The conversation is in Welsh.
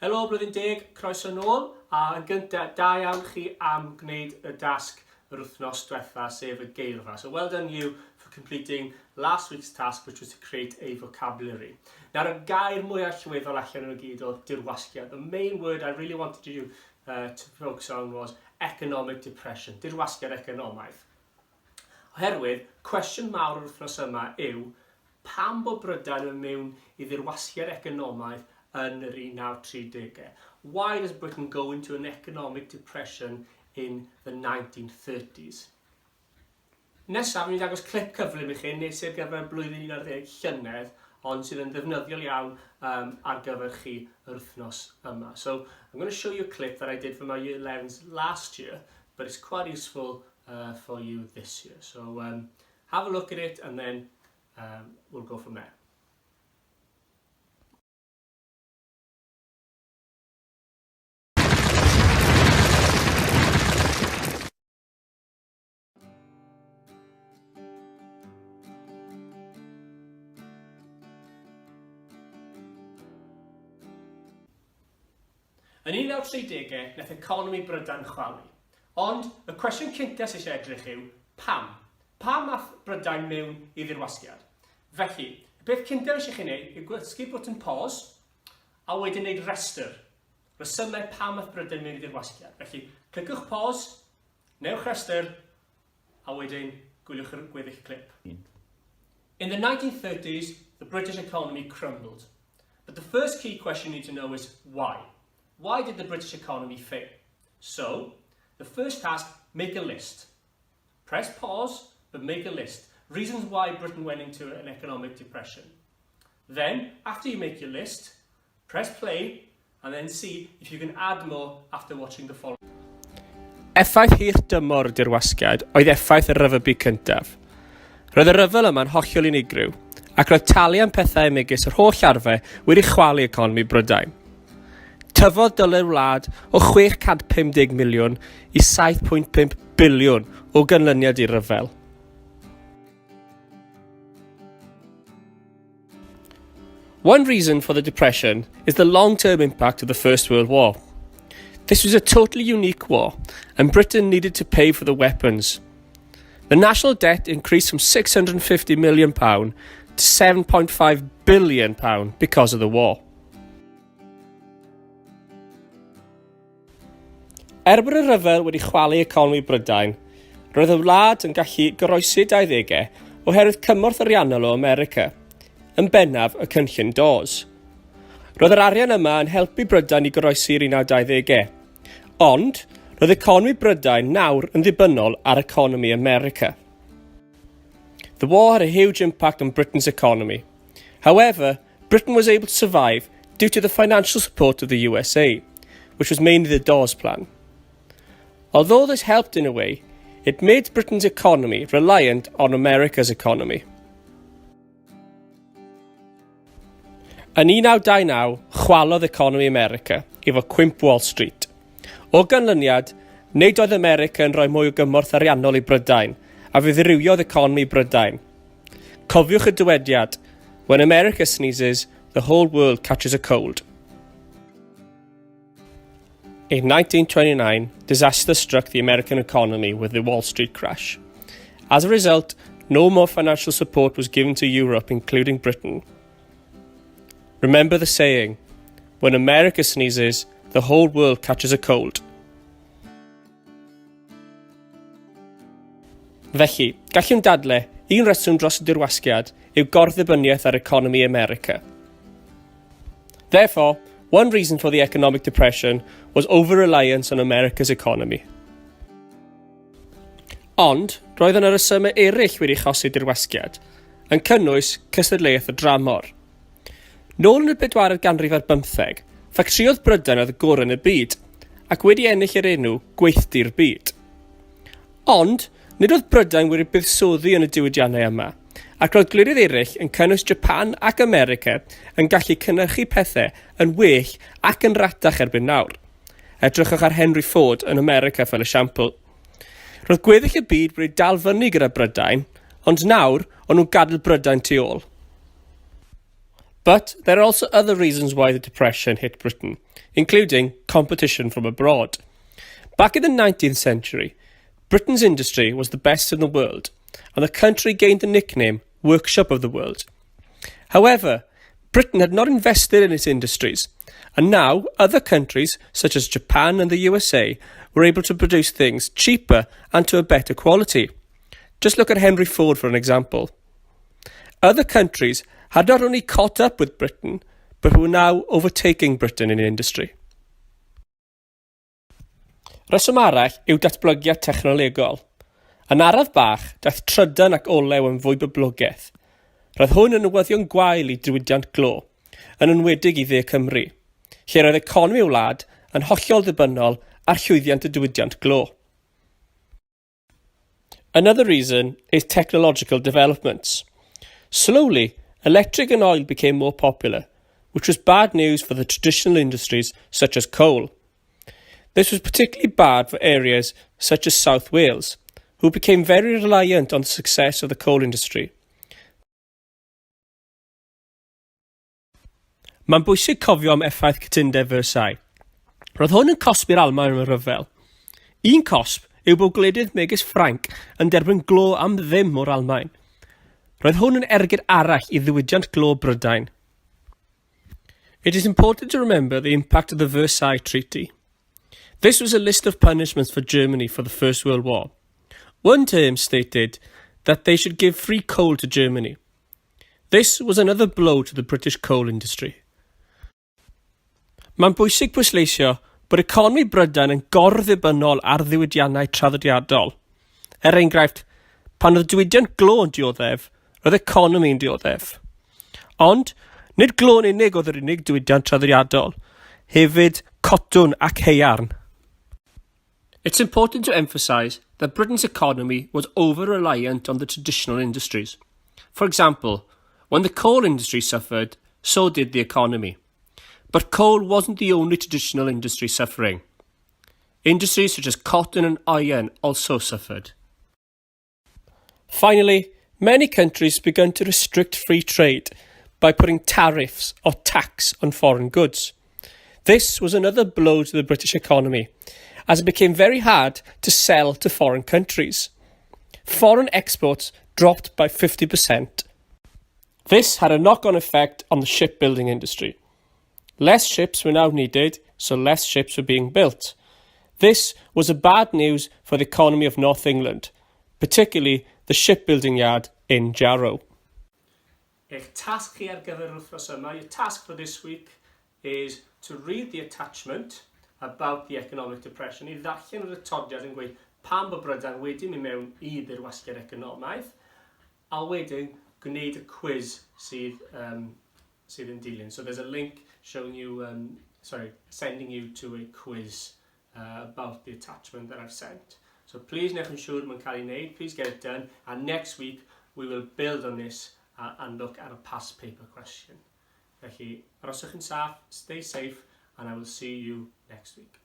Helo, Blwyddyn 10, croeso nôl, a yn gyntaf, da iawn chi am gwneud y dasg yr wythnos diwetha, sef y geirfa. So well done you for completing last week's task, which was to create a vocabulary. Nawr, y gair mwyaf llwyddol allan yn y gyd o dirwasgiad. The main word I really wanted you to focus on was economic depression, dirwasgiad economaidd. Oherwydd, cwestiwn mawr o'r wythnos yma yw, pam bod Brydain yn mewn i ddirwasgiad economaidd yn yr 1930? Why does Britain go into an economic depression in the 1930s? Nesaf, fi'n dangos clip cyflym i chi, nes i'r gyfer blwyddyn 11 llynedd, ond sydd yn ddefnyddiol iawn ar gyfer chi yr wythnos yma. So, I'm going to show you a clip that I did for my year 11s last year, but it's quite useful for you this year. So, have a look at it and then we'll go from there. Yn 1930, wnaeth economi Brydain chwalu. Ond, y cwestiwn cyntaf sy'n edrych yw, pam? Pam nath Brydain mewn i ddirwasgiad? Felly, y beth cyntaf eisiau chi wneud yw gwasgu bwtyn pause a wedyn wneud restr. Resymau pam nath Brydain mewn i ddirwasgiad. Felly, cliciwch pause, newch restr, a wedyn gwyliwch yr gweddill clip. In the 1930s, the British economy crumbled. But the first key question you need to know is why? Why did the British economy fail? So, the first task, make a list. Press pause, but make a list. Reasons why Britain went into an economic depression. Then, after you make your list, press play, and then see if you can add more after watching the following. Effaith hir dymor dirwasgiad oedd effaith y ryfel byd cyntaf. Roedd y ryfel yma'n hollol unigryw, ac roedd talu am pethau megis yr holl arfer wedi chwalu economi Brydain. Tyfodd dylai'r wlad o 650 miliwn i 7.5 biliwn o ganlyniad i'r ryfel. One reason for the depression is the long-term impact of the First World War. This was a totally unique war, and Britain needed to pay for the weapons. The national debt increased from £650 million to £7.5 billion because of the war. Bod y ryfel wedi chwalu economi Brydain, roedd y wlad yn gallu goroesi 20au oherwydd cymorth ariannol o America, yn bennaf y cynllun DOS. Roedd yr arian yma yn helpu Brydain i goroesi'r 1920au, ond roedd economi Brydain nawr yn ddibynnol ar economi America. The war had a huge impact on Britain's economy. However, Britain was able to survive due to the financial support of the USA, which was mainly the DOS plan. Although this helped in a way, it made Britain's economy reliant on America's economy. Yn 1929, chwalodd economi America efo cwymp Wall Street. O ganlyniad, nid oedd America yn rhoi mwy o gymorth ariannol i Brydain, a fe ddirywiodd economi Brydain. Cofiwch y dywediad, when America sneezes, the whole world catches a cold. In 1929, disaster struck the American economy with the Wall Street crash. As a result, no more financial support was given to Europe, including Britain. Remember the saying, when America sneezes, the whole world catches a cold. Felly, gallwn dadle, un reswm dros y dirwasgiad yw gorddibynniaeth ar economi America. Therefore, one reason for the economic depression was over-reliance on America's economy. Ond, roedd yna resymau eraill wedi chosi dirwasgiad, yn cynnwys cystadleuaeth y dramor. Nôl yn y 4th ganrif ar 15, ffactriodd Brydain oedd y gorau yn y byd, ac wedi ennill yr enw Gweithdi'r Byd. Ond, nid oedd Brydain wedi buddsoddi yn y diwydiannau yma, ac roedd gwledydd eraill yn cynnwys Japan ac America yn gallu cynhyrchu pethau yn well ac yn ratach erbyn nawr. Edrychwch ar Henry Ford yn America fel esiampl. Roedd gweddill y byd wedi dal fyny gyda Brydain, ond nawr o'n nhw'n gadael Brydain tu ôl. But there are also other reasons why the Depression hit Britain, including competition from abroad. Back in the 19th century, Britain's industry was the best in the world, and the country gained the nickname Workshop of the World. However, Britain had not invested in its industries, and now other countries, such as Japan and the USA, were able to produce things cheaper and to a better quality. Just look at Henry Ford for an example. Other countries had not only caught up with Britain, but were now overtaking Britain in industry. Rheswm arall yw datblygiad technolegol. Yn araf bach, daeth trydan ac olew yn fwy boblogaeth. Roedd hwn yn newyddion gwael i diwydiant glo, yn enwedig i dde Cymru, lle roedd economi y wlad yn hollol ddibynnol ar llwyddiant y diwydiant glo. Another reason is technological developments. Slowly, electric and oil became more popular, which was bad news for the traditional industries such as coal. This was particularly bad for areas such as South Wales, who became very reliant on the success of the coal industry. Mae'n bwysig cofio am effaith cytundeb Versailles. Roedd hwn yn cosbi'r Almaen yn y rhyfel. Un cosb yw bod gwledydd megis Ffrainc yn derbyn glo am ddim o'r Almaen. Roedd hwn yn ergyd arall i ddiwydiant glo Brydain. It is important to remember the impact of the Versailles Treaty. This was a list of punishments for Germany for the First World War. One term stated that they should give free coal to Germany. This was another blow to the British coal industry. Mae'n bwysig pwysleisio bod economi Brydain yn gorddibynnol ar ddiwydiannau traddodiadol. Enghraifft, pan oedd diwydiant glo yn dioddef, roedd economi yn dioddef. Ond, nid glo yn unig oedd yr unig diwydiant traddodiadol, hefyd cotwn ac haearn. It's important to emphasise that Britain's economy was over-reliant on the traditional industries. For example, when the coal industry suffered, so did the economy. But coal wasn't the only traditional industry suffering. Industries such as cotton and iron also suffered. Finally, many countries began to restrict free trade by putting tariffs or tax on foreign goods. This was another blow to the British economy, as it became very hard to sell to foreign countries. Foreign exports dropped by 50%. This had a knock-on effect on the shipbuilding industry. Less ships were now needed, so less ships were being built. This was a bad news for the economy of North England, particularly the shipbuilding yard in Jarrow. Eich task chi ar gyfer yr wythnos yma, your task for this week is to read the attachment about the economic depression, i ddarllen yr atodiad yn gweud pam bod Brydain wedi mynd mewn i ddirwasgiad economaidd, a wedyn gwneud y quiz sydd in dilyn. So there's a link showing you, sending you to a quiz about the attachment that I've sent. So please newch yn siŵr mae'n cael ei wneud, please get it done, and next week we will build on this and look at a past paper question. Felly, aroswch yn saff, stay safe, and I will see you next week.